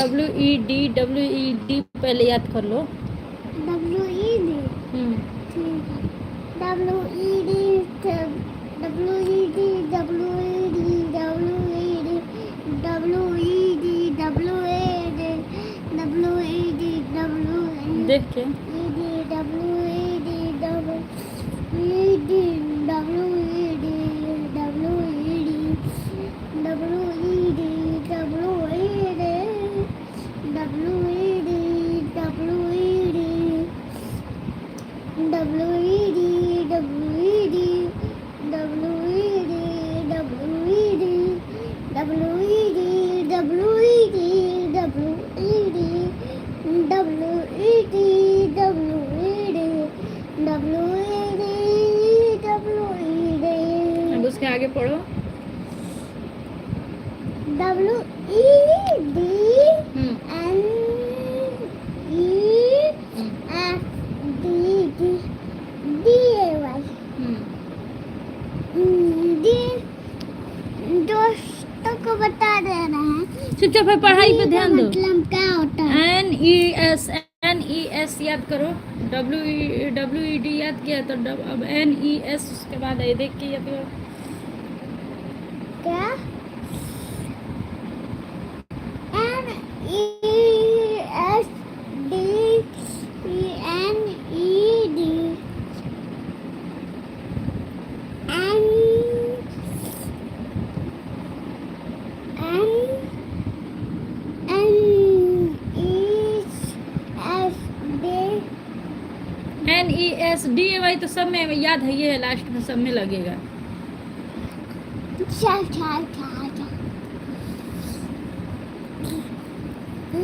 WED पहले याद कर लो। WED ठीक है। WED WED WED WED WED WED WED WED देख के अब उसके आगे पढ़ो। WED दोस्तों को बता देना है। चुपचाप पढ़ाई पे ध्यान दो। मतलब क्या होता है? NES याद करो। WED याद किया तो अब NES उसके बाद ये देख के याद करो। क्या? NESDAY तो सब में याद है, ये है लास्ट में सब में लगेगा।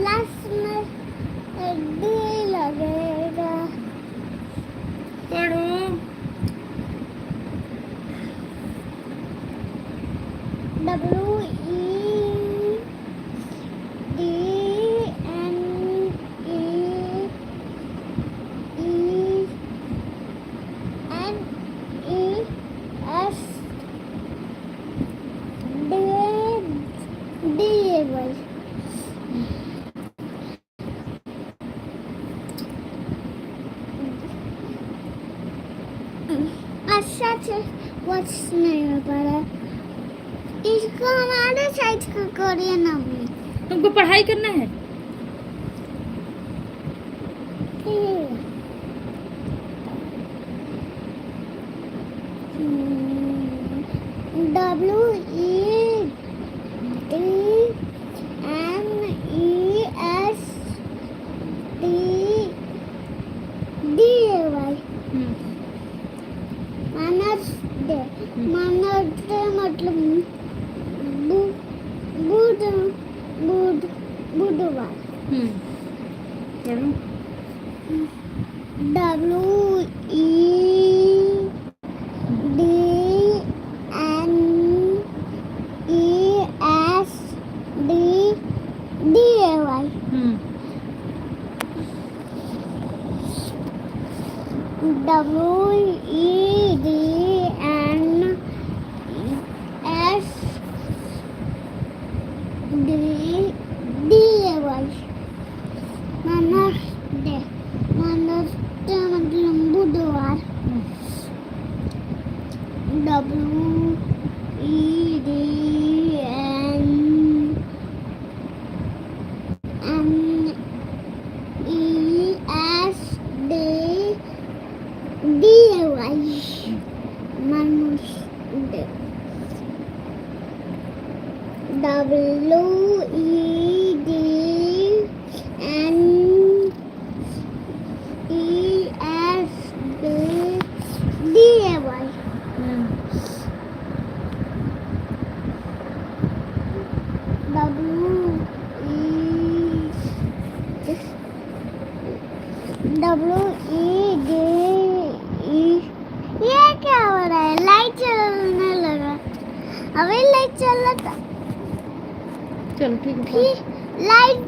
लास्ट में डी लगेगा। पढ़ो। अच्छा से वॉच नहीं हो पा रहा। इसको हमारे साइड का कोरियन नाम है। तुमको पढ़ाई करना है। मतलब बुधवार। पढ़ो। मतलब बुधवार। ये क्या हो रहा है? लाइट चलने लगा। अभी लाइट चल रहा था, चलो ठीक है। फिर लाइट